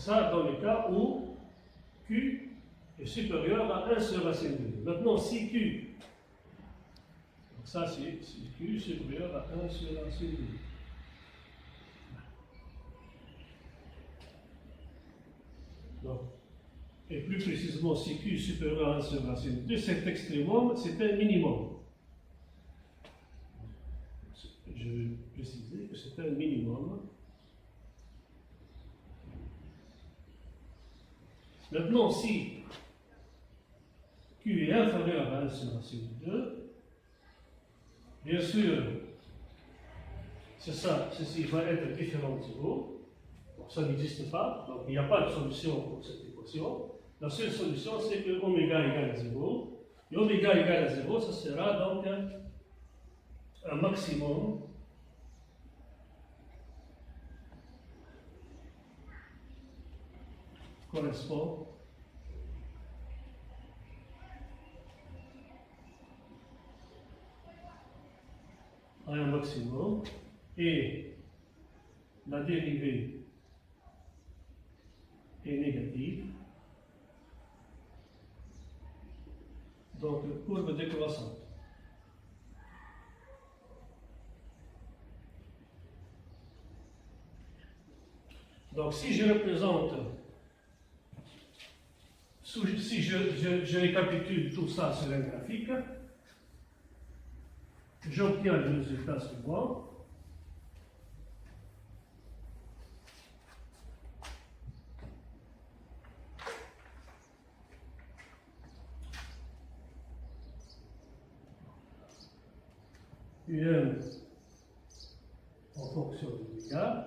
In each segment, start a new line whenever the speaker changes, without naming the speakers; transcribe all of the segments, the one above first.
ça dans le cas où Q est supérieur à 1 sur racine de 2. Maintenant, si Q, donc ça c'est Q supérieur à 1 sur racine de 2. Donc, et plus précisément, si Q est supérieur à 1 sur racine de 2, cet extrémum, c'est un minimum. Je vais préciser que c'est un minimum. Maintenant, si Q est inférieur à 1 sur racine de 2, bien sûr, ceci va être différent de 0. Donc, ça n'existe pas, donc il n'y a pas de solution pour cette équation. La seule solution, c'est que oméga égale à 0. Et oméga égale à 0, ça sera donc un maximum correspond à un maximum et la dérivée est négative. Donc, courbe décroissante. Donc, si je représente, si je récapitule tout ça sur un graphique, j'obtiens le résultat suivant. UM en fonction de l'égard.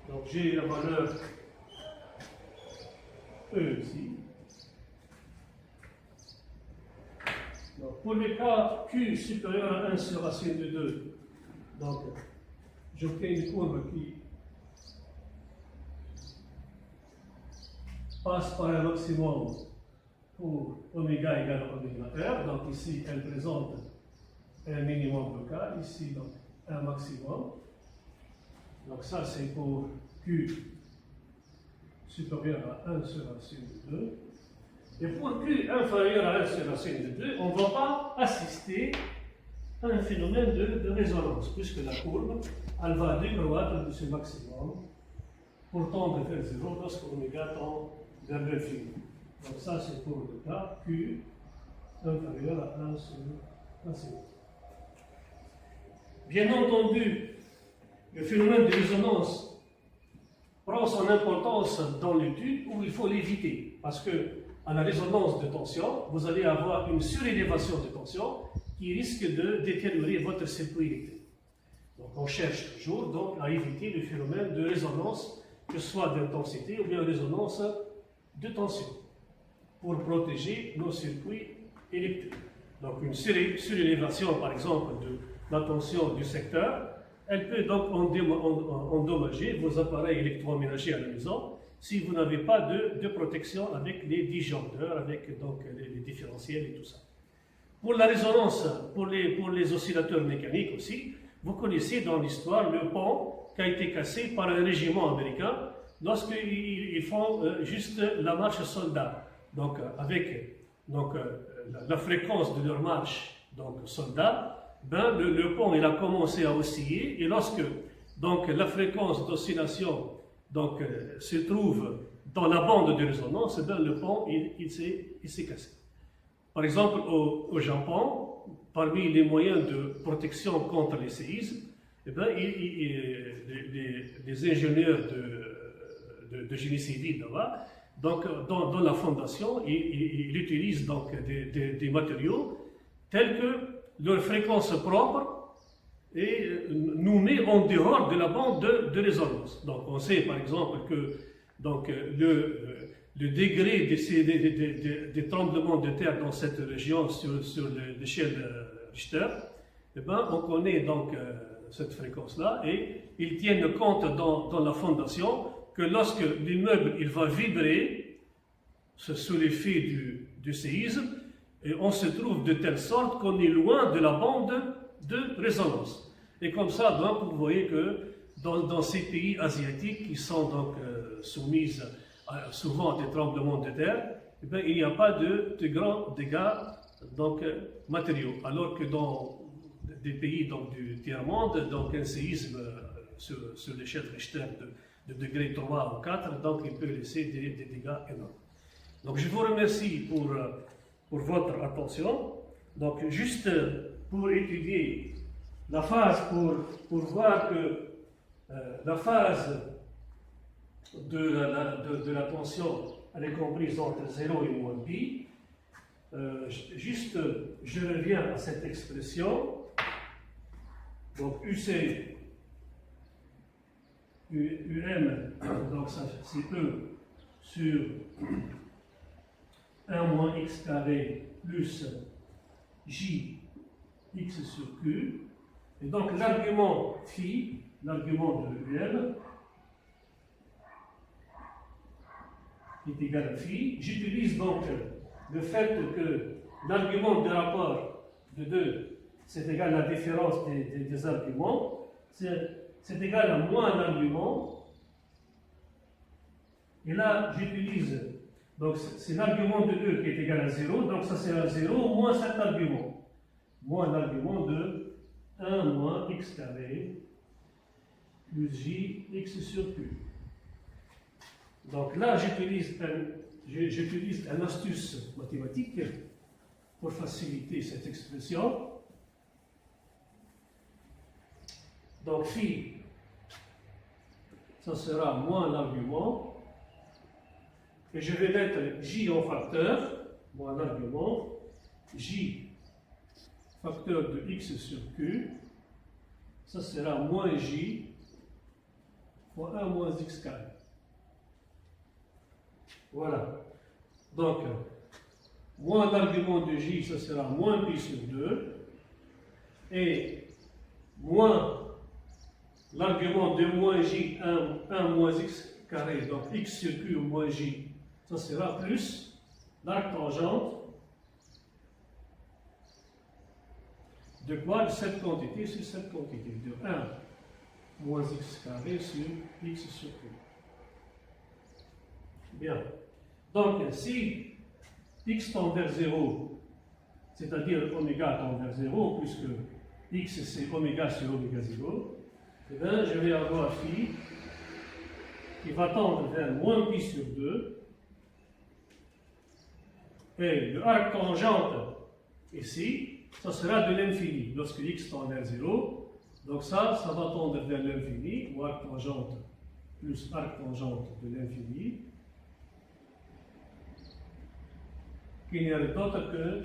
Donc j'ai la valeur E ici. Donc pour le cas Q supérieur à 1 sur racine de 2, donc j'obtiens une courbe qui passe par un maximum pour oméga égale à oméga R. Donc ici, elle présente un minimum local, ici donc un maximum. Donc ça c'est pour Q supérieur à 1 sur racine de 2. Et pour Q inférieur à 1 sur racine de 2, on ne va pas assister à un phénomène de résonance, puisque la courbe, elle va décroître de ce maximum pour tendre vers 0 lorsque oméga tend vers l'infini. Donc ça c'est pour le cas Q inférieur à 1 sur racine. Bien entendu, le phénomène de résonance prend son importance dans l'étude où il faut l'éviter, parce que à la résonance de tension, vous allez avoir une surélévation de tension qui risque de détériorer votre circuit électrique. Donc on cherche toujours donc, à éviter le phénomène de résonance, que ce soit d'intensité ou bien résonance de tension, pour protéger nos circuits électriques. Donc une surélévation par exemple de la tension du secteur, elle peut donc endommager vos appareils électroménagers à la maison si vous n'avez pas de protection avec les disjoncteurs, avec donc les différentiels et tout ça. Pour la résonance, pour les oscillateurs mécaniques aussi, vous connaissez dans l'histoire le pont qui a été cassé par un régiment américain lorsqu'ils font juste la marche soldat. Donc avec la fréquence de leur marche donc soldat, ben, le pont il a commencé à osciller et lorsque donc, la fréquence d'oscillation donc, se trouve dans la bande de résonance, ben, le pont il s'est cassé. Par exemple, au Japon, parmi les moyens de protection contre les séismes, eh ben, les ingénieurs de génie civil là-bas, donc, dans la fondation, ils utilisent donc, des matériaux tels que leur fréquence propre et nous met en dehors de la bande de résonance. Donc on sait par exemple que donc, le degré des tremblements de terre dans cette région sur l'échelle Richter, eh ben, on connaît donc cette fréquence-là et ils tiennent compte dans la fondation que lorsque l'immeuble il va vibrer sous l'effet du séisme, et on se trouve de telle sorte qu'on est loin de la bande de résonance. Et comme ça, donc, vous voyez que dans ces pays asiatiques qui sont donc soumis souvent à des tremblements de terre, eh bien, il n'y a pas de grands dégâts donc, matériaux. Alors que dans des pays donc, du tiers-monde, donc un séisme sur l'échelle Richter de degré 3 ou 4, donc il peut laisser des dégâts énormes. Donc je vous remercie pour votre attention. Donc juste pour étudier la phase, pour voir que la phase de la tension, elle est comprise entre 0 et moins pi. Juste, je reviens à cette expression. Donc UC, UM, donc ça c'est E sur 1 moins x carré plus j x sur q. Et donc l'argument phi, l'argument de UM, est égal à phi. J'utilise donc le fait que l'argument de rapport de 2, c'est égal à la différence des arguments, c'est égal à moins l'argument. Et là, j'utilise, donc c'est l'argument de 2 qui est égal à 0, donc ça c'est à 0 moins cet argument. Moins l'argument de 1 moins x carré plus j x sur q. Donc là, j'utilise une astuce mathématique pour faciliter cette expression. Donc phi, ça sera moins l'argument, et je vais mettre j en facteur, moins l'argument, j facteur de x sur q, ça sera moins j fois 1 moins x carré. Voilà. Donc, moins l'argument de j, ça sera moins pi sur 2, et moins l'argument de moins j, 1 moins x carré, donc x sur q moins j, ça sera plus l'arc tangente de quoi? De cette quantité sur cette quantité, de 1 moins x carré sur x sur q. Bien. Donc, si x tend vers 0, c'est-à-dire oméga tend vers 0, puisque x c'est oméga sur oméga 0, eh bien, je vais avoir phi qui va tendre vers moins pi sur 2, et le arc tangente ici, ça sera de l'infini lorsque x tend vers 0. Donc ça va tendre vers l'infini, ou arc tangente plus arc tangente de l'infini, qui n'est rien d'autre que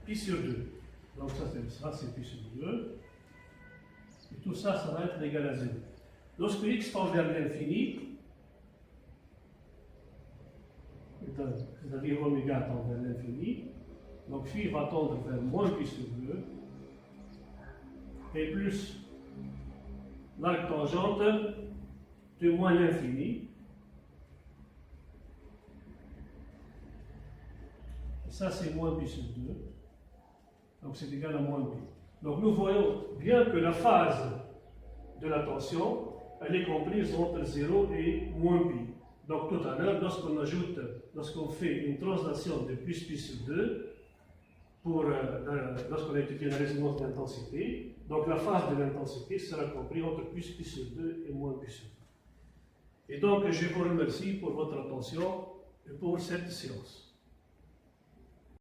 pi sur 2. Donc ça c'est pi sur 2. Et tout ça, ça va être égal à 0. Lorsque x tend vers l'infini, c'est-à-dire oméga tend vers l'infini, donc phi va tendre vers moins pi sur 2, et plus l'arc tangente de moins l'infini. Ça c'est moins pi sur 2, donc c'est égal à moins pi. Donc nous voyons bien que la phase de la tension, elle est comprise entre 0 et moins pi. Donc tout à l'heure, lorsqu'on fait une translation de plus pi sur 2, lorsqu'on a étudié la résonance d'intensité, donc la phase de l'intensité sera comprise entre plus pi sur 2 et moins pi sur 2. Et donc je vous remercie pour votre attention et pour cette séance.